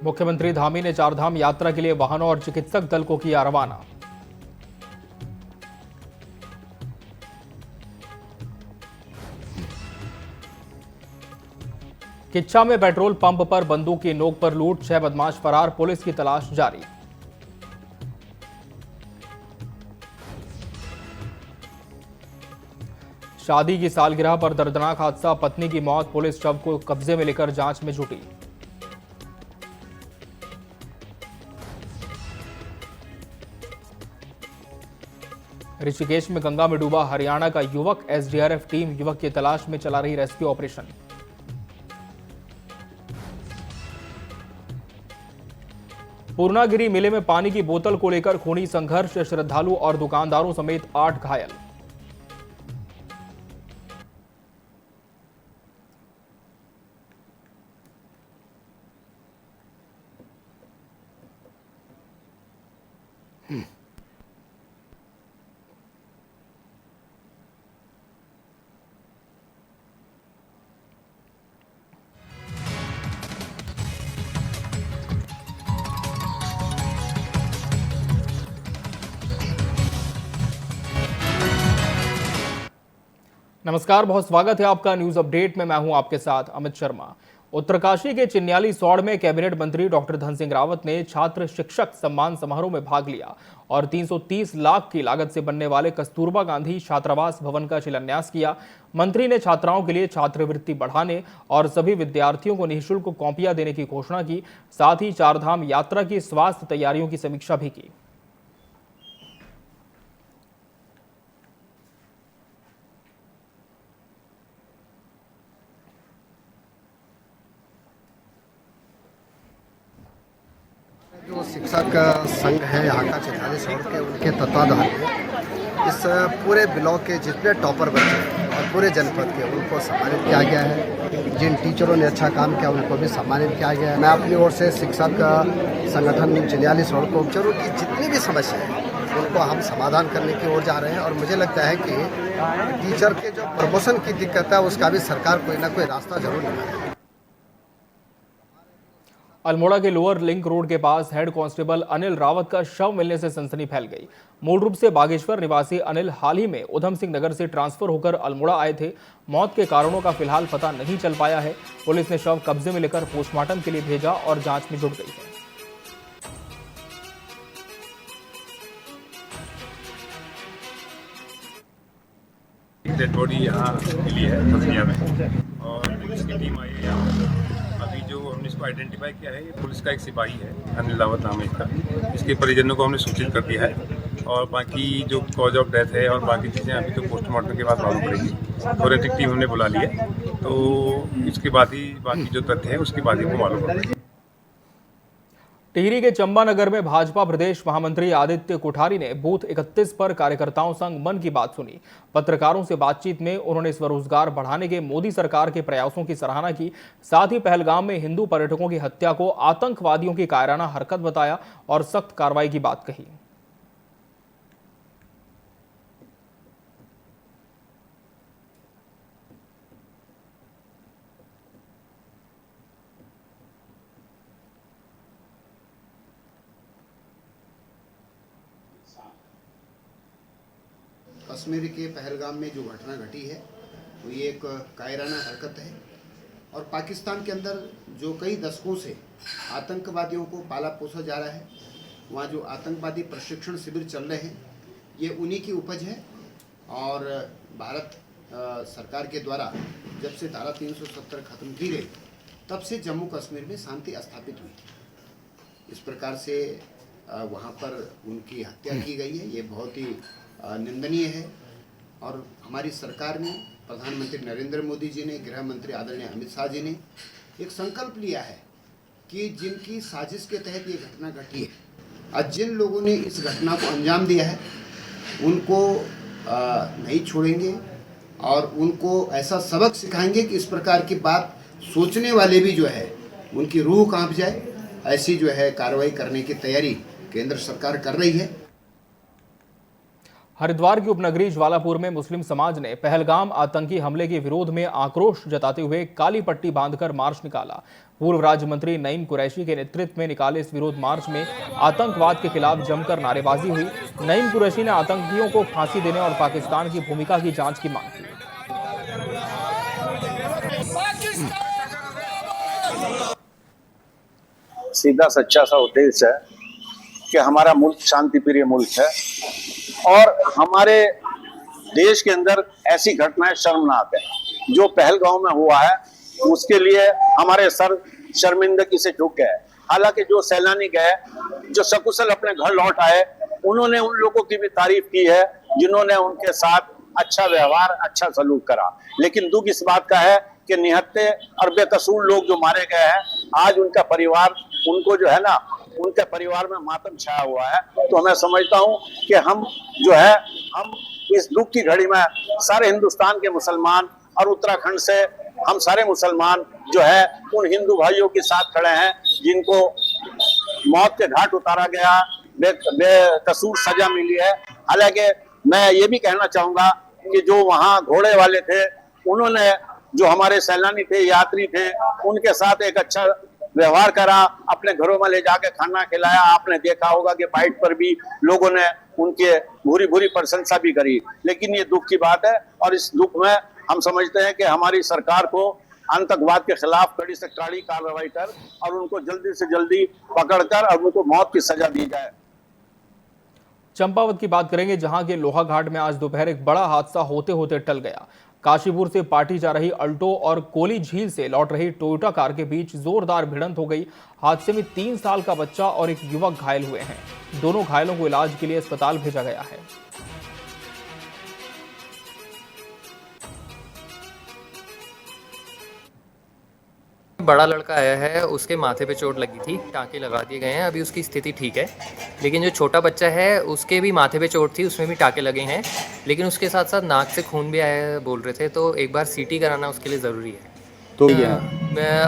मुख्यमंत्री धामी ने चारधाम यात्रा के लिए वाहनों और चिकित्सक दल को किया रवाना। किच्चा में पेट्रोल पंप पर बंदूक की नोक पर लूट, 6 बदमाश फरार, पुलिस की तलाश जारी। शादी की सालगिरह पर दर्दनाक हादसा, पत्नी की मौत, पुलिस शव को कब्जे में लेकर जांच में जुटी। ऋषिकेश में गंगा में डूबा हरियाणा का युवक, एसडीआरएफ टीम युवक की तलाश में चला रही रेस्क्यू ऑपरेशन। पूर्णागिरी मेले में पानी की बोतल को लेकर खूनी संघर्ष, श्रद्धालु और दुकानदारों समेत 8 घायल। नमस्कार, बहुत स्वागत है आपका न्यूज अपडेट में। मैं हूं आपके साथ अमित शर्मा। उत्तरकाशी के चिन्याली सौड़ में कैबिनेट मंत्री डॉक्टर धन सिंह रावत ने छात्र शिक्षक सम्मान समारोह में भाग लिया और 330 लाख की लागत से बनने वाले कस्तूरबा गांधी छात्रावास भवन का शिलान्यास किया। मंत्री ने छात्राओं के लिए छात्रवृत्ति बढ़ाने और सभी विद्यार्थियों को निःशुल्क कॉपियां देने की घोषणा की। साथ ही चारधाम यात्रा की स्वास्थ्य तैयारियों की समीक्षा भी की। जो शिक्षक संघ है यहाँ का चिन्याली सौड़ के, उनके तत्वाधान में इस पूरे ब्लॉक के जितने टॉपर बच्चे हैं और पूरे जनपद के उनको सम्मानित किया गया है। जिन टीचरों ने अच्छा काम किया उनको भी सम्मानित किया गया है। मैं अपनी ओर से शिक्षक संगठन चिन्याली सौड़ को बच्चों की जितनी भी समस्या है उनको हम समाधान करने की ओर जा रहे हैं और मुझे लगता है कि टीचर के जो प्रमोशन की दिक्कत है उसका भी सरकार कोई ना कोई रास्ता जरूर निकालेगी। अल्मोड़ा के लोअर लिंक रोड के पास हेड कांस्टेबल अनिल रावत का शव मिलने से सनसनी फैल गई। मूल रूप से बागेश्वर निवासी अनिल हाल ही में उधम सिंह नगर से ट्रांसफर होकर अल्मोड़ा आए थे। मौत के कारणों का फिलहाल पता नहीं चल पाया है। पुलिस ने शव कब्जे में लेकर पोस्टमार्टम के लिए भेजा और जांच में जुट गई है। डेड बॉडी यहाँ मिली है तस्मिया में और पुलिस की टीम आई है यहाँ। अभी जो हमने इसको आइडेंटिफाई किया है, ये पुलिस का एक सिपाही है, अनिल रावत नाम है इसका। इसके परिजनों को हमने सूचित कर दिया है और बाकी जो कॉज ऑफ डेथ है और बाकी चीज़ें अभी तो पोस्टमार्टम के बाद मालूम पड़ेगी। फोरेंसिक टीम हमने बुला ली है, तो इसके बाद ही बाकी जो तथ्य है उसके बाद ही को मालूम पड़ेगा। टिहरी के चंबानगर में भाजपा प्रदेश महामंत्री आदित्य कोठारी ने बूथ 31 पर कार्यकर्ताओं संग मन की बात सुनी। पत्रकारों से बातचीत में उन्होंने स्वरोजगार बढ़ाने के मोदी सरकार के प्रयासों की सराहना की। साथ ही पहलगाम में हिंदू पर्यटकों की हत्या को आतंकवादियों की कायराना हरकत बताया और सख्त कार्रवाई की बात कही। कश्मीर के पहलगाम में जो घटना घटी है वो ये एक कायराना हरकत है और पाकिस्तान के अंदर जो कई दशकों से आतंकवादियों को पाला पोसा जा रहा है, वहाँ जो आतंकवादी प्रशिक्षण शिविर चल रहे हैं ये उन्हीं की उपज है। और भारत सरकार के द्वारा जब से धारा 370 खत्म की गई तब से जम्मू कश्मीर में शांति स्थापित हुई। इस प्रकार से वहाँ पर उनकी हत्या की गई है, ये बहुत ही निंदनीय है। और हमारी सरकार ने, प्रधानमंत्री नरेंद्र मोदी जी ने, गृह मंत्री आदरणीय अमित शाह जी ने एक संकल्प लिया है कि जिनकी साजिश के तहत ये घटना घटी है, आज जिन लोगों ने इस घटना को अंजाम दिया है उनको नहीं छोड़ेंगे और उनको ऐसा सबक सिखाएंगे कि इस प्रकार की बात सोचने वाले भी जो है उनकी रूह कांप जाए। ऐसी जो है कार्रवाई करने की तैयारी केंद्र सरकार कर रही है। हरिद्वार की उपनगरी ज्वालापुर में मुस्लिम समाज ने पहलगाम आतंकी हमले के विरोध में आक्रोश जताते हुए काली पट्टी बांधकर मार्च निकाला। पूर्व राज्य मंत्री नईम कुरैशी के नेतृत्व में निकाले इस विरोध मार्च में आतंकवाद के खिलाफ जमकर नारेबाजी हुई। नईम कुरैशी ने आतंकियों को फांसी देने और पाकिस्तान की भूमिका की जांच की मांग की। सीधा सच्चा सा उद्देश्य है कि हमारा मुल्क शांति प्रिय मुल्क है और हमारे देश के अंदर ऐसी घटनाएं शर्मनाक है। जो पहलगाम में हुआ है उसके लिए हमारे सर शर्मिंदगी से झुक गए। हालांकि जो सैलानी गए, जो सकुशल अपने घर लौट आए, उन्होंने उन लोगों की भी तारीफ की है जिन्होंने उनके साथ अच्छा व्यवहार, अच्छा सलूक करा। लेकिन दुख इस बात का है कि निहत्थे और बेकसूर लोग जो मारे गए हैं, आज उनका परिवार, उनको जो है ना, उनके परिवार में मातम छाया हुआ है। तो मैं समझता हूं कि हम इस दुख की घड़ी में सारे हिंदुस्तान के मुसलमान और उत्तराखंड से हम सारे मुसलमान जो है उन हिंदू भाइयों के साथ खड़े हैं जिनको मौत के घाट उतारा गया, बेकसूर सजा मिली है। हालांकि मैं ये भी कहना चाहूंगा कि जो वहां घोड़े वाले थे, उन्होंने जो हमारे सैलानी थे, यात्री थे, उनके साथ एक अच्छा व्यवहार करा, अपने घरों में ले जाके खाना खिलाया। आपने देखा होगा कि बाइट पर भी लोगों ने उनके भूरी भूरी प्रशंसा भी करी। लेकिन ये दुख की बात है और इस दुख में हम समझते हैं कि हमारी सरकार को आतंकवाद के खिलाफ कड़ी से कड़ी कार्रवाई कर और उनको जल्दी से जल्दी पकड़कर और उनको मौत की सजा दी जाए। चंपावत की बात करेंगे, जहां के लोहा घाट में आज दोपहर एक बड़ा हादसा होते होते टल गया। काशीपुर से पाटी जा रही अल्टो और कोली झील से लौट रही टोयोटा कार के बीच जोरदार भिड़ंत हो गई। हादसे में 3 साल का बच्चा और एक युवक घायल हुए हैं। दोनों घायलों को इलाज के लिए अस्पताल भेजा गया है। बड़ा लड़का आया है, उसके माथे पे चोट लगी थी, टाँके लगा दिए गए हैं, अभी उसकी स्थिति ठीक है। लेकिन जो छोटा बच्चा है उसके भी माथे पे चोट थी, उसमें भी टाँके लगे हैं, लेकिन उसके साथ साथ नाक से खून भी आया बोल रहे थे, तो एक बार सीटी कराना उसके लिए ज़रूरी है। तो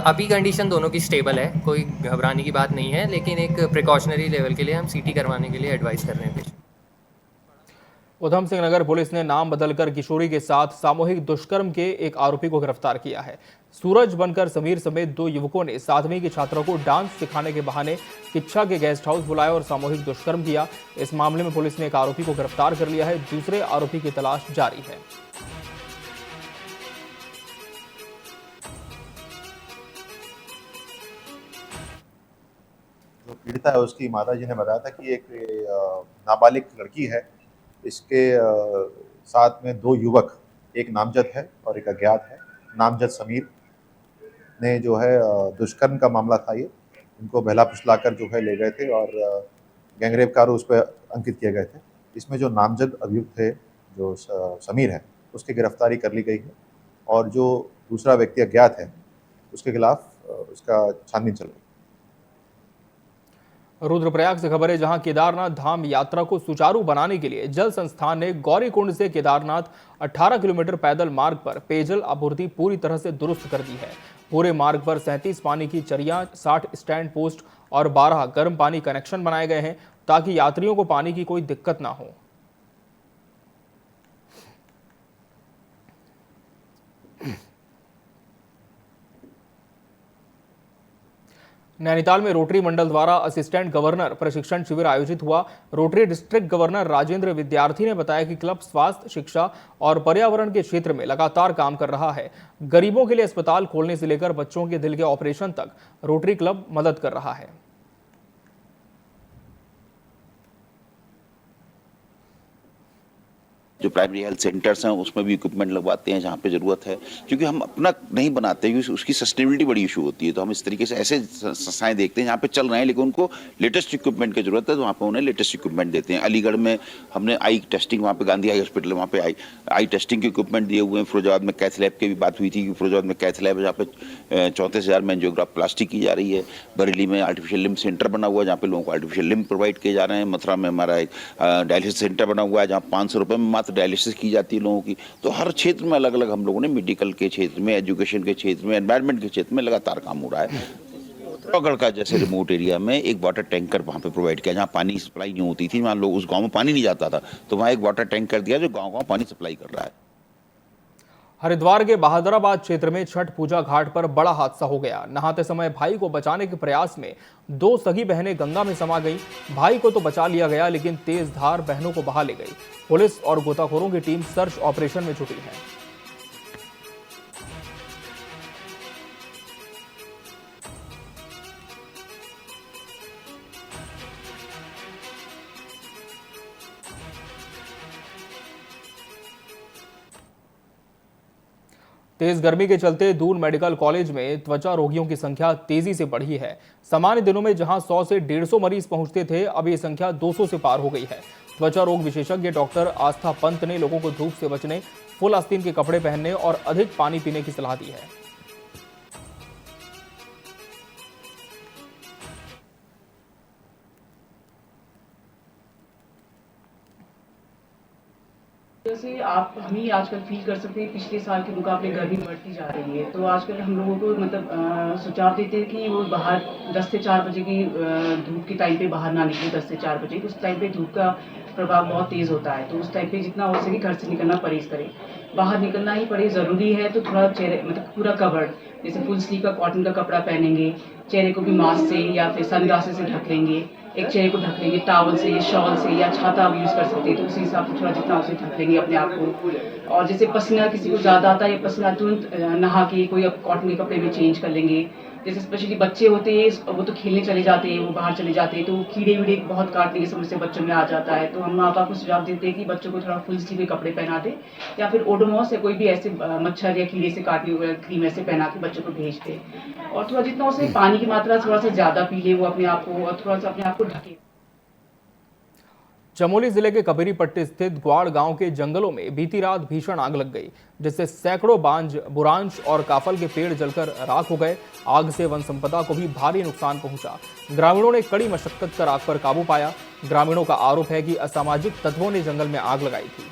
अभी कंडीशन दोनों की स्टेबल है, कोई घबराने की बात नहीं है, लेकिन एक प्रिकॉशनरी लेवल के लिए हम सीटी करवाने के लिए एडवाइस कर रहे हैं। उधम सिंह नगर पुलिस ने नाम बदलकर किशोरी के साथ सामूहिक दुष्कर्म के एक आरोपी को गिरफ्तार किया है। सूरज बनकर समीर समेत 2 युवकों ने 7वीं की छात्रा को डांस सिखाने के बहाने किच्छा के गेस्ट हाउस बुलाया और सामूहिक दुष्कर्म किया। इस मामले में पुलिस ने एक आरोपी को गिरफ्तार कर लिया है। दूसरे आरोपी की तलाश जारी है। जो पीड़िता है उसकी माताजी ने बताया था कि एक नाबालिग लड़की है, इसके साथ में 2 युवक, एक नामजद है और एक अज्ञात है। नामजद समीर ने जो है दुष्कर्म का मामला था, ये इनको बहला फुसलाकर जो है ले गए थे और गैंगरेप का आरोप उस पर अंकित किए गए थे। इसमें जो नामजद अभियुक्त है, जो समीर है, उसकी गिरफ्तारी कर ली गई है और जो दूसरा व्यक्ति अज्ञात है उसके खिलाफ उसका छानबीन चल रही है। रुद्रप्रयाग से खबर है, जहां केदारनाथ धाम यात्रा को सुचारू बनाने के लिए जल संस्थान ने गौरीकुंड से केदारनाथ 18 किलोमीटर पैदल मार्ग पर पेयजल आपूर्ति पूरी तरह से दुरुस्त कर दी है। पूरे मार्ग पर 37 पानी की चरियां, 60 स्टैंड पोस्ट और 12 गर्म पानी कनेक्शन बनाए गए हैं ताकि यात्रियों को पानी की कोई दिक्कत ना हो। नैनीताल में रोटरी मंडल द्वारा असिस्टेंट गवर्नर प्रशिक्षण शिविर आयोजित हुआ। रोटरी डिस्ट्रिक्ट गवर्नर राजेंद्र विद्यार्थी ने बताया कि क्लब स्वास्थ्य, शिक्षा और पर्यावरण के क्षेत्र में लगातार काम कर रहा है। गरीबों के लिए अस्पताल खोलने से लेकर बच्चों के दिल के ऑपरेशन तक रोटरी क्लब मदद कर रहा है। जो प्राइमरी हेल्थ सेंटर्स हैं उसमें भी इक्विपमेंट लगवाते हैं जहाँ पे ज़रूरत है, क्योंकि हम अपना नहीं बनाते, क्योंकि उसकी सस्टेनेबिलिटी बड़ी इशू होती है। तो हम इस तरीके से ऐसे संस्थाएं देखते हैं जहाँ पे चल रहे हैं लेकिन उनको लेटेस्ट इक्विपमेंट की ज़रूरत है, तो वहाँ पे उन्हें लेटेस्ट इक्विपमेंट देते हैं। अलीगढ़ में हमने आई टेस्टिंग, वहाँ पे गांधी आई हॉस्पिटल, वहाँ पे आई टेस्टिंग के इक्विपमेंट दिए हुए हैं। फिरोजाबाद में कैथ लैब की भी बात हुई थी कि फिरोजाबाद में कैथ लैब है जहाँ पे 34,000 में एंजियोग्राफ प्लास्टिक की जा रही है। बरेली में आर्टिफिशियल लिम्ब सेंटर बना हुआ है जहाँ पे लोगों को आर्टिफिशियल लिम्ब प्रोवाइड किए जा रहे हैं। मथुरा में हमारा डायलिसिस सेंटर बना हुआ है जहाँ 500 रुपये में मात्र डायलिसिस की जाती है लोगों की। तो हर क्षेत्र में अलग अलग हम लोगों ने, मेडिकल के क्षेत्र में, एजुकेशन के क्षेत्र में, एनवायरनमेंट के क्षेत्र में लगातार काम हो रहा है। चित्तौड़गढ़ का जैसे रिमोट एरिया में एक वाटर टैंकर वहाँ पे प्रोवाइड किया, जहाँ पानी सप्लाई नहीं होती थी, वहाँ लोग, उस गांव में पानी नहीं जाता था, तो वहाँ एक वाटर टैंकर दिया जो गांव-गांव पानी सप्लाई कर रहा है। हरिद्वार के बहादुराबाद क्षेत्र में छठ पूजा घाट पर बड़ा हादसा हो गया। नहाते समय भाई को बचाने के प्रयास में दो सगी बहनें गंगा में समा गईं। भाई को तो बचा लिया गया, लेकिन तेज धार बहनों को बहा ले गई। पुलिस और गोताखोरों की टीम सर्च ऑपरेशन में जुटी है। तेज गर्मी के चलते दून मेडिकल कॉलेज में त्वचा रोगियों की संख्या तेजी से बढ़ी है। सामान्य दिनों में जहां 100 से 150 मरीज पहुंचते थे, अब ये संख्या 200 से पार हो गई है। त्वचा रोग विशेषज्ञ डॉक्टर आस्था पंत ने लोगों को धूप से बचने, फुल आस्तीन के कपड़े पहनने और अधिक पानी पीने की सलाह दी है। जैसे आप हम ही आजकल फील कर सकते हैं, पिछले साल के मुकाबले गर्मी बढ़ती जा रही है। तो आजकल हम लोगों को मतलब सुझाव देते हैं कि वो बाहर 10 से 4 बजे की धूप के टाइम पे बाहर ना निकले। 10 से 4 बजे उस टाइम पे धूप का प्रभाव बहुत तेज़ होता है, तो उस टाइम पे जितना हो सके घर से निकलना परहेज करें। बाहर निकलना ही पड़े ज़रूरी है तो थोड़ा चेहरे मतलब पूरा कवर्ड, जैसे फुल स्लीव का कॉटन का कपड़ा पहनेंगे, चेहरे को भी मास्क से या फिर सनग्लासेस से ढक लेंगे, एक चेहरे को ढक लेंगे टावल से, शॉल से, या छाता आप यूज़ कर सकते हैं, तो उसी हिसाब से थोड़ा जितना उसे ढक लेंगे अपने आप को। और जैसे पसीना किसी को ज़्यादा आता है या पसीना तुरंत नहा के कोई अब कॉटन के कपड़े में चेंज कर लेंगे। जैसे स्पेशली बच्चे होते हैं वो तो खेलने चले जाते हैं, वो बाहर चले जाते हैं, तो कीड़े वीड़े बहुत काटने की समस्या बच्चों में आ जाता है। तो हम माँ बाप को सुझाव देते हैं कि बच्चों को थोड़ा फुल स्लीव के कपड़े पहना दे, या फिर ओडोमॉस या कोई भी ऐसे मच्छर या कीड़े से काटने हुए क्रीम ऐसे पहना के बच्चों को भेज दे। और थोड़ा जितना उसे पानी की मात्रा थोड़ा सा ज़्यादा पी ले वो अपने आप को, और थोड़ा सा अपने आप को ढके। चमोली जिले के कबीरीपट्टी स्थित ग्वाड़ गांव के जंगलों में बीती रात भीषण आग लग गई, जिससे सैकड़ों बांज, बुरांश और काफल के पेड़ जलकर राख हो गए। आग से वन संपदा को भी भारी नुकसान पहुंचा। ग्रामीणों ने कड़ी मशक्कत कर आग पर काबू पाया। ग्रामीणों का आरोप है कि असामाजिक तत्वों ने जंगल में आग लगाई थी।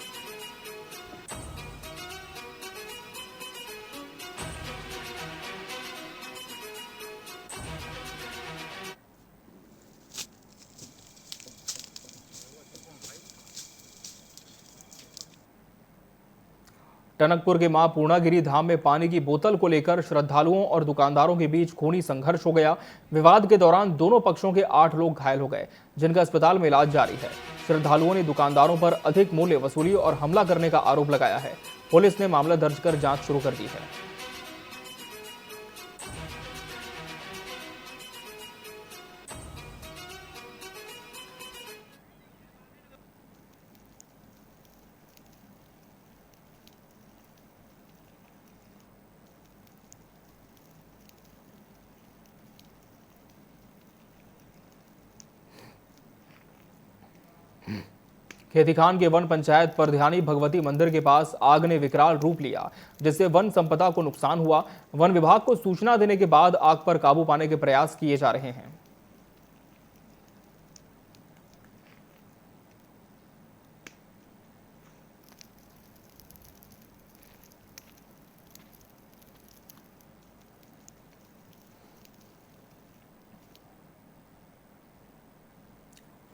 टनकपुर के मां पूर्णागिरी धाम में पानी की बोतल को लेकर श्रद्धालुओं और दुकानदारों के बीच खूनी संघर्ष हो गया। विवाद के दौरान दोनों पक्षों के 8 लोग घायल हो गए, जिनका अस्पताल में इलाज जारी है। श्रद्धालुओं ने दुकानदारों पर अधिक मूल्य वसूली और हमला करने का आरोप लगाया है। पुलिस ने मामला दर्ज कर जांच शुरू कर दी है। खेतीखान के वन पंचायत परध्यानी भगवती मंदिर के पास आग ने विकराल रूप लिया, जिससे वन संपदा को नुकसान हुआ। वन विभाग को सूचना देने के बाद आग पर काबू पाने के प्रयास किए जा रहे हैं।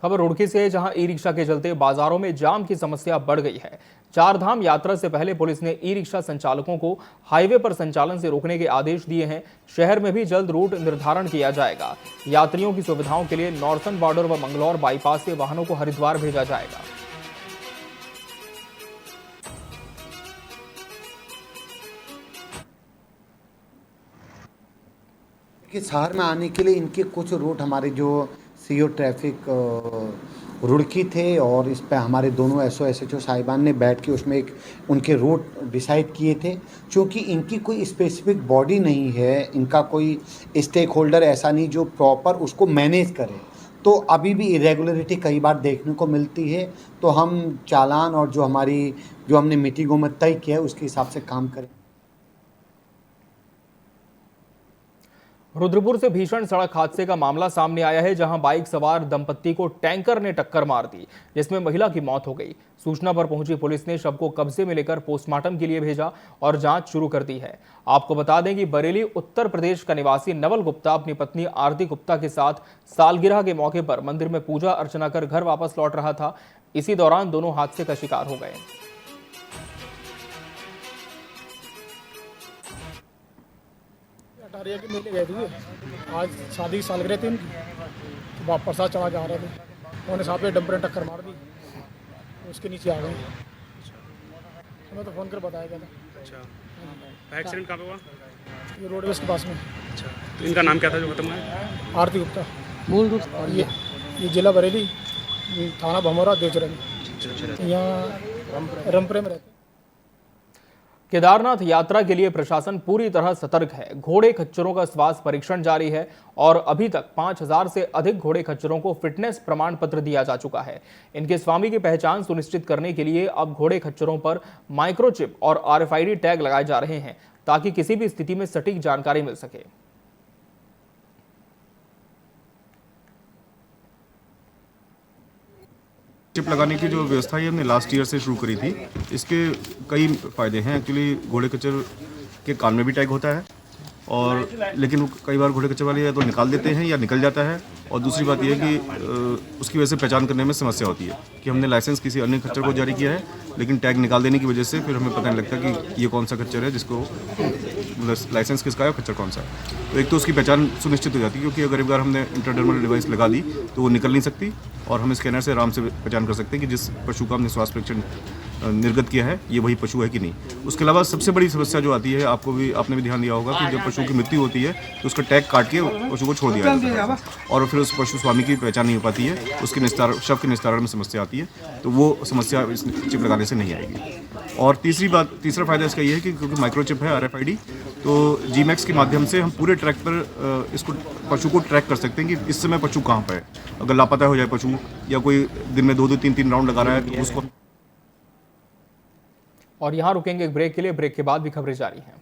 खबर रुड़की से, जहां ई रिक्शा के चलते बाजारों में जाम की समस्या बढ़ गई है। 4 धाम यात्रा से पहले पुलिस ने ई रिक्शा संचालकों को हाईवे पर संचालन से रोकने के आदेश दिए हैं। शहर में भी जल्द रूट निर्धारण किया जाएगा। यात्रियों की सुविधाओं के लिए नॉर्थन बॉर्डर व मंगलौर बाईपास से वाहनों को हरिद्वार भेजा जाएगा। कि शहर में आने के लिए इनके कुछ रूट हमारे जो सीओ ट्रैफिक रुड़की थे, और इस पर हमारे दोनों एसओ एसएचओ साहिबान ने बैठ के उसमें एक उनके रूट डिसाइड किए थे। क्योंकि इनकी कोई स्पेसिफिक बॉडी नहीं है, इनका कोई स्टेक होल्डर ऐसा नहीं जो प्रॉपर उसको मैनेज करे, तो अभी भी इरेगुलरिटी कई बार देखने को मिलती है। तो हम चालान और जो हमने मीटिंगों में तय किया है उसके हिसाब से काम करें। रुद्रपुर से भीषण सड़क हादसे का मामला सामने आया है, जहां बाइक सवार दंपत्ति को टैंकर ने टक्कर मार दी, जिसमें महिला की मौत हो गई। सूचना पर पहुंची पुलिस ने शव को कब्जे में लेकर पोस्टमार्टम के लिए भेजा और जांच शुरू कर दी है। आपको बता दें कि बरेली उत्तर प्रदेश का निवासी नवल गुप्ता अपनी पत्नी आरती गुप्ता के साथ सालगिरह के मौके पर मंदिर में पूजा अर्चना कर घर वापस लौट रहा था। इसी दौरान दोनों हादसे का शिकार हो गए। अटारिया के मेले गए थे, आज शादी की सालगिरह थी उनकी, तो वापस प्रसाद चढ़ा के आ रहे थे, उन्होंने साथ में डंपर ने टक्कर मार दी, उसके नीचे आ गए। हमें तो फ़ोन कर बताया गया था। अच्छा, एक्सीडेंट कहाँ पे हुआ? ये रोडवेज के पास में। अच्छा, तो इनका नाम क्या था जो खत्म हुआ? आरती गुप्ता। मूल रूप से ये जिला बरेली, थाना भमोरा, देवचरण, यहाँ रमपुरे में रहते। केदारनाथ यात्रा के लिए प्रशासन पूरी तरह सतर्क है। घोड़े खच्चरों का स्वास्थ्य परीक्षण जारी है और अभी तक 5000 से अधिक घोड़े खच्चरों को फिटनेस प्रमाण पत्र दिया जा चुका है। इनके स्वामी की पहचान सुनिश्चित करने के लिए अब घोड़े खच्चरों पर माइक्रोचिप और RFID टैग लगाए जा रहे हैं, ताकि किसी भी स्थिति में सटीक जानकारी मिल सके। चिप लगाने की जो व्यवस्था है हमने लास्ट ईयर से शुरू करी थी। इसके कई फ़ायदे हैं। एक्चुअली घोड़े खच्चर के कान में भी टैग होता है, और लेकिन कई बार घोड़े खच्चर वाले या तो निकाल देते हैं या निकल जाता है, और दूसरी बात यह है कि उसकी वजह से पहचान करने में समस्या होती है कि हमने लाइसेंस किसी अन्य खच्चर को जारी किया है, लेकिन टैग निकाल देने की वजह से फिर हमें पता नहीं लगता कि ये कौन सा खच्चर है, जिसको लाइसेंस किसका है और खच्चर कौन सा है। तो एक तो उसकी पहचान सुनिश्चित हो जाती है, क्योंकि अगर एक बार हमने इंट्राडर्मल डिवाइस लगा दी तो वो निकल नहीं सकती, और हम स्कैनर से आराम से पहचान कर सकते हैं कि जिस पशु का हमने स्वास्थ्य परीक्षण निर्गत किया है ये वही पशु है कि नहीं। उसके अलावा सबसे बड़ी समस्या जो आती है, आपने भी ध्यान दिया होगा कि जब पशु की मृत्यु होती है तो उसका टैग काट के पशु को छोड़ दिया जाता है, और फिर उस पशु स्वामी की पहचान नहीं हो पाती है, उसके शव के निस्तारण में समस्या आती है। तो वो समस्या इस चिप लगाने से नहीं आएगी। और तीसरा फायदा इसका ये है कि क्योंकि माइक्रोचिप है RFID, तो GMAX के माध्यम से हम पूरे ट्रैक पर इसको पशु को ट्रैक कर सकते हैं कि इस समय पशु कहाँ पर है। अगर लापता हो जाए पशु, या कोई दिन में 2-2, 3-3 राउंड लगा रहा है, तो उसको। और यहां रुकेंगे एक ब्रेक के लिए। ब्रेक के बाद भी खबरें जारी हैं।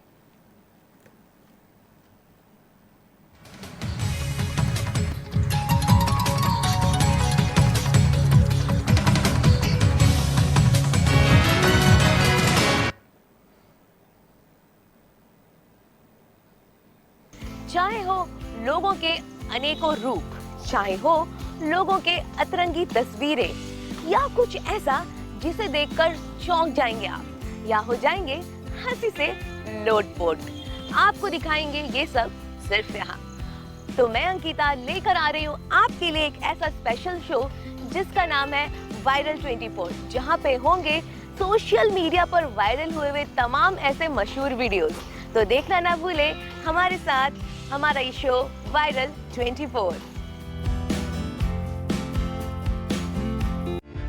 चाहे हो लोगों के अनेकों रूप, चाहे हो लोगों के अतरंगी तस्वीरें, या कुछ ऐसा जिसे देखकर चौंक जाएंगे आप, या हो जाएंगे हंसी से लोटपोट। आपको दिखाएंगे ये सब सिर्फ यहाँ। तो मैं अंकिता लेकर आ रही हूँ आपके लिए एक ऐसा स्पेशल शो जिसका नाम है वायरल 24, जहाँ पे होंगे सोशल मीडिया पर वायरल हुए तमाम ऐसे मशहूर वीडियोस। तो देखना ना भूले हमारे साथ हमारा ये शो वायरल 24।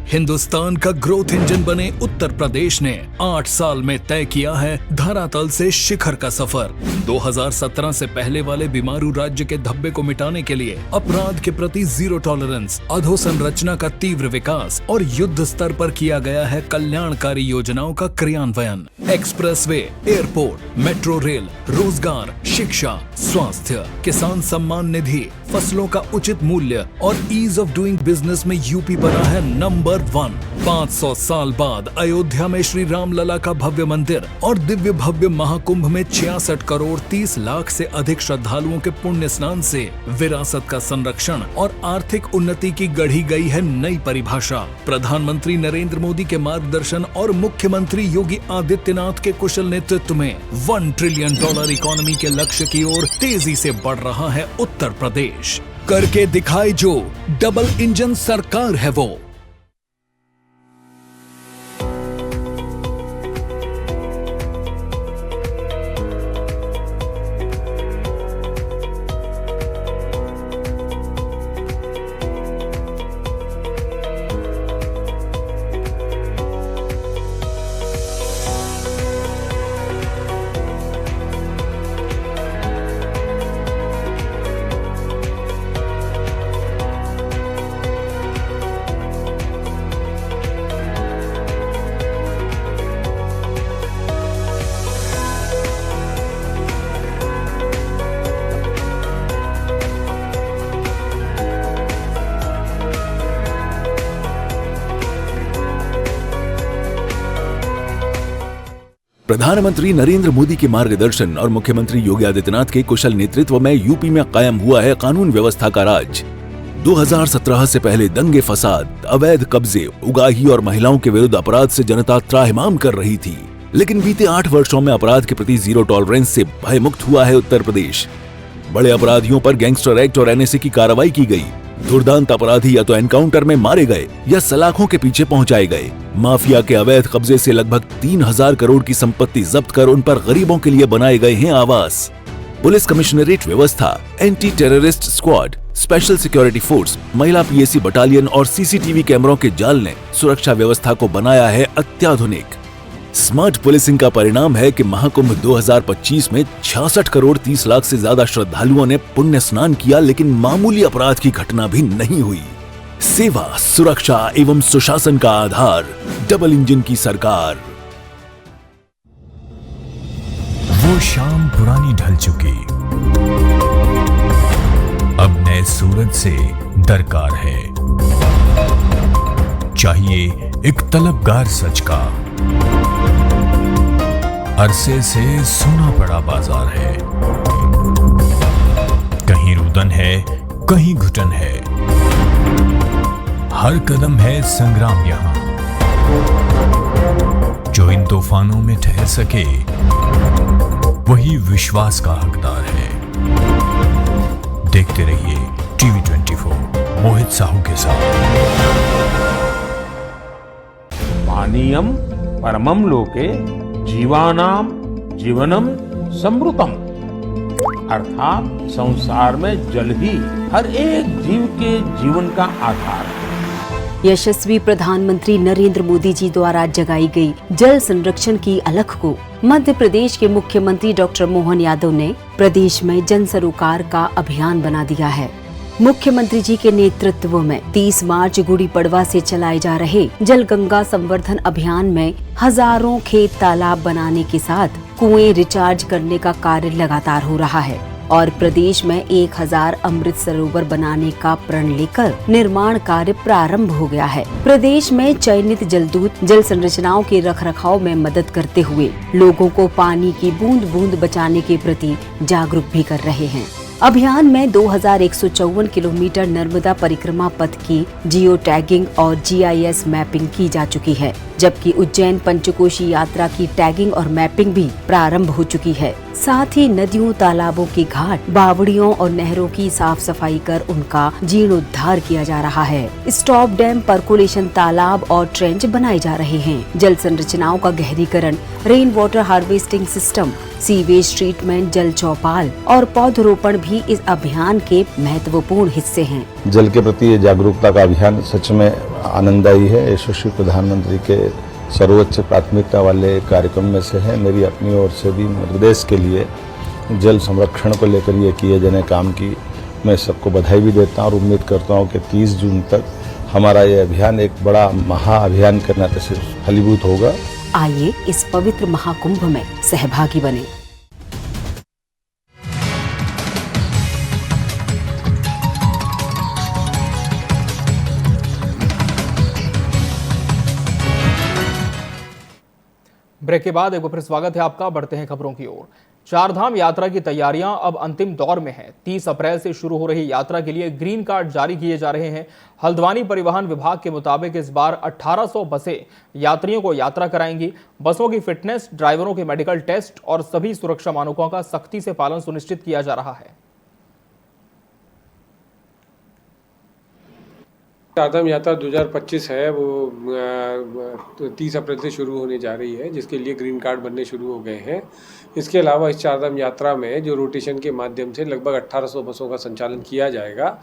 हिंदुस्तान का ग्रोथ इंजन बने उत्तर प्रदेश ने 8 साल में तय किया है धरातल से शिखर का सफर। 2017 से पहले वाले बीमारू राज्य के धब्बे को मिटाने के लिए अपराध के प्रति जीरो टॉलरेंस, अधोसंरचना का तीव्र विकास और युद्ध स्तर पर किया गया है कल्याणकारी योजनाओं का क्रियान्वयन। एक्सप्रेसवे, एयरपोर्ट, मेट्रो रेल, रोजगार, शिक्षा, स्वास्थ्य, किसान सम्मान निधि, फसलों का उचित मूल्य और ईज ऑफ डूइंग बिजनेस में यूपी बना है नंबर 1। 500 साल बाद अयोध्या में श्री राम लला का भव्य मंदिर और दिव्य भव्य महाकुंभ में 66 करोड़ 30 लाख से अधिक श्रद्धालुओं के पुण्य स्नान से विरासत का संरक्षण और आर्थिक उन्नति की गढ़ी गई है नई परिभाषा। प्रधानमंत्री नरेंद्र मोदी के मार्गदर्शन और मुख्यमंत्री योगी आदित्यनाथ के कुशल नेतृत्व में $1 ट्रिलियन इकोनॉमी के लक्ष्य की ओर तेजी से बढ़ रहा है उत्तर प्रदेश। करके दिखाए जो, डबल इंजन सरकार है वो। प्रधानमंत्री नरेंद्र मोदी के मार्गदर्शन और मुख्यमंत्री योगी आदित्यनाथ के कुशल नेतृत्व में यूपी में कायम हुआ है कानून व्यवस्था का राज। 2017 से पहले दंगे फसाद, अवैध कब्जे, उगाही और महिलाओं के विरुद्ध अपराध से जनता त्राहिमाम कर रही थी, लेकिन बीते 8 वर्षों में अपराध के प्रति जीरो टॉलरेंस से भयमुक्त हुआ है उत्तर प्रदेश। बड़े अपराधियों पर गैंगस्टर एक्ट और एनएसए की कार्रवाई की गई। दुर्दांत अपराधी या तो एनकाउंटर में मारे गए या सलाखों के पीछे पहुंचाए गए। माफिया के अवैध कब्जे से लगभग 3000 करोड़ की संपत्ति जब्त कर उन पर गरीबों के लिए बनाए गए हैं आवास। पुलिस कमिश्नरेट व्यवस्था, anti terrorist squad, special security force, महिला पीएसी बटालियन और सीसीटीवी कैमरों के जाल ने सुरक्षा व्यवस्था को बनाया है अत्याधुनिक। स्मार्ट पुलिसिंग का परिणाम है कि महाकुंभ 2025 में 66 करोड़ 30 लाख से ज्यादा श्रद्धालुओं ने पुण्य स्नान किया, लेकिन मामूली अपराध की घटना भी नहीं हुई। सेवा, सुरक्षा एवं सुशासन का आधार, डबल इंजन की सरकार। वो शाम पुरानी ढल चुकी, अब नए सूरज से दरकार है। चाहिए एक तलबगार सच का, अरसे से सुना पड़ा बाजार है। कहीं रुदन है, कहीं घुटन है, हर कदम है संग्राम यहां। जो इन तूफानों में ठहर सके वही विश्वास का हकदार है। देखते रहिए टीवी 24 मोहित साहू के साथ। पानीयम परमम लोके जीवानाम जीवनम समृतम, अर्थात संसार में जल ही हर एक जीव के जीवन का आधार है। यशस्वी प्रधानमंत्री नरेंद्र मोदी जी द्वारा जगाई गई जल संरक्षण की अलख को मध्य प्रदेश के मुख्यमंत्री डॉक्टर मोहन यादव ने प्रदेश में जन सरोकार का अभियान बना दिया है। मुख्यमंत्री जी के नेतृत्व में 30 मार्च गुड़ी पड़वा से चलाए जा रहे जल गंगा संवर्धन अभियान में हजारों खेत तालाब बनाने के साथ कुएं रिचार्ज करने का कार्य लगातार हो रहा है और प्रदेश में 1000 अमृत सरोवर बनाने का प्रण लेकर निर्माण कार्य प्रारंभ हो गया है। प्रदेश में चयनित जलदूत जल संरचनाओं के रखरखाव में मदद करते हुए लोगों को पानी की बूंद बूंद बचाने के प्रति जागरूक भी कर रहे हैं। अभियान में 2154 किलोमीटर नर्मदा परिक्रमा पथ की जियो टैगिंग और GIS मैपिंग की जा चुकी है, जबकि उज्जैन पंचकोशी यात्रा की टैगिंग और मैपिंग भी प्रारंभ हो चुकी है। साथ ही नदियों, तालाबों के घाट, बावड़ियों और नहरों की साफ सफाई कर उनका जीर्णोद्धार किया जा रहा है। स्टॉप डैम, पर्कुलेशन तालाब और ट्रेंच बनाए जा रहे हैं। जल संरचनाओं का गहरीकरण, rain water harvesting system, sewage treatment, जल चौपाल और पौधरोपण भी इस अभियान के महत्वपूर्ण हिस्से हैं। जल के प्रति जागरूकता का अभियान सच में आनंददायी है। यशस्वी प्रधानमंत्री के सर्वोच्च प्राथमिकता वाले कार्यक्रम में से है। मेरी अपनी ओर से भी मध्य प्रदेश के लिए जल संरक्षण को लेकर ये किए जाने काम की मैं सबको बधाई भी देता हूँ और उम्मीद करता हूँ कि 30 जून तक हमारा ये अभियान एक बड़ा महाअभियान के नाते से फलीभूत होगा। आइए इस पवित्र महाकुंभ में सहभागी बने। ब्रेक के बाद एक बार फिर स्वागत है आपका। बढ़ते हैं खबरों की ओर। चारधाम यात्रा की तैयारियां अब अंतिम दौर में हैं। 30 अप्रैल से शुरू हो रही यात्रा के लिए ग्रीन कार्ड जारी किए जा रहे हैं। हल्द्वानी परिवहन विभाग के मुताबिक इस बार 1800 बसें यात्रियों को यात्रा कराएंगी। बसों की फिटनेस, ड्राइवरों के मेडिकल टेस्ट और सभी सुरक्षा मानकों का सख्ती से पालन सुनिश्चित किया जा रहा है। चारधाम यात्रा 2025 है, वो 30 अप्रैल से शुरू होने जा रही है, जिसके लिए ग्रीन कार्ड बनने शुरू हो गए हैं। इसके अलावा इस चारधाम यात्रा में जो रोटेशन के माध्यम से लगभग 1800 बसों का संचालन किया जाएगा,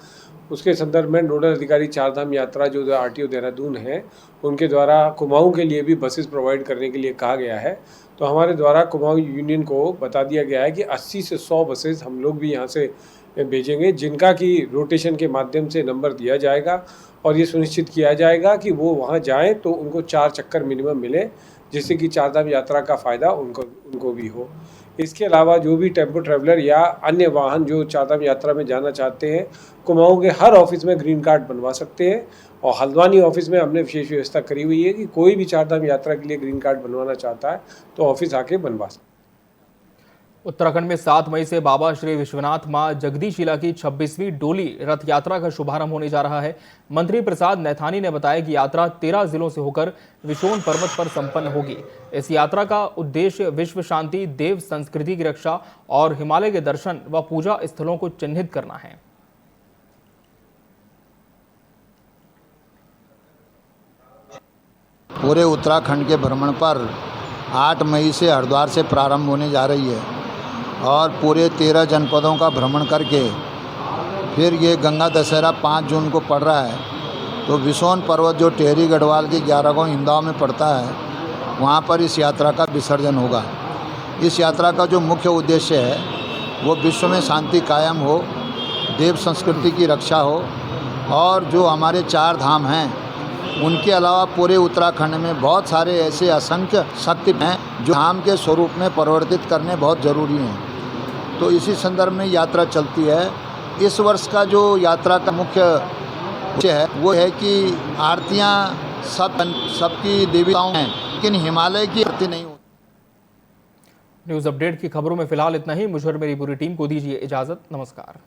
उसके संदर्भ में नोडल अधिकारी चारधाम यात्रा जो RTO देहरादून है, उनके द्वारा कुमाऊं के लिए भी बसेस प्रोवाइड करने के लिए कहा गया है। तो हमारे द्वारा कुमाऊं यूनियन को बता दिया गया है कि 80 से 100 बसेस हम लोग भी यहाँ से भेजेंगे, जिनका कि रोटेशन के माध्यम से नंबर दिया जाएगा और ये सुनिश्चित किया जाएगा कि वो वहाँ जाएं तो उनको 4 चक्कर मिनिमम मिले, जिससे कि चारधाम यात्रा का फ़ायदा उनको भी हो। इसके अलावा जो भी टेम्पो ट्रैवलर या अन्य वाहन जो चारधाम यात्रा में जाना चाहते हैं, कुमाऊं के हर ऑफिस में ग्रीन कार्ड बनवा सकते हैं। और हल्द्वानी ऑफिस में हमने विशेष व्यवस्था करी हुई है कि कोई भी चारधाम यात्रा के लिए ग्रीन कार्ड बनवाना चाहता है तो ऑफिस आके बनवा सकता है। उत्तराखंड में 7 मई से बाबा श्री विश्वनाथ मां जगदीशिला की 26वीं डोली रथ यात्रा का शुभारंभ होने जा रहा है। मंत्री प्रसाद नैथानी ने बताया कि यात्रा 13 जिलों से होकर विशोन पर्वत पर संपन्न होगी। इस यात्रा का उद्देश्य विश्व शांति, देव संस्कृति की रक्षा और हिमालय के दर्शन व पूजा स्थलों को चिन्हित करना है। पूरे उत्तराखंड के भ्रमण पर 8 मई से हरिद्वार से प्रारंभ होने जा रही है और पूरे 13 जनपदों का भ्रमण करके फिर ये गंगा दशहरा 5 जून को पड़ रहा है। तो विशोन पर्वत जो टेहरी गढ़वाल के 11 गांव इंदौर में पड़ता है, वहाँ पर इस यात्रा का विसर्जन होगा। इस यात्रा का जो मुख्य उद्देश्य है वो विश्व में शांति कायम हो, देव संस्कृति की रक्षा हो और जो हमारे 4 धाम हैं उनके अलावा पूरे उत्तराखंड में बहुत सारे ऐसे असंख्य शक्ति हैं जो धाम के स्वरूप में परिवर्तित करने बहुत ज़रूरी हैं। तो इसी संदर्भ में यात्रा चलती है। इस वर्ष का जो यात्रा का मुख्य उद्देश्य है वो है कि आरतियाँ सबकी देवताओं हैं, लेकिन हिमालय की आरती नहीं होती। न्यूज़ अपडेट की खबरों में फिलहाल इतना ही। मुझे और मेरी पूरी टीम को दीजिए इजाज़त। नमस्कार।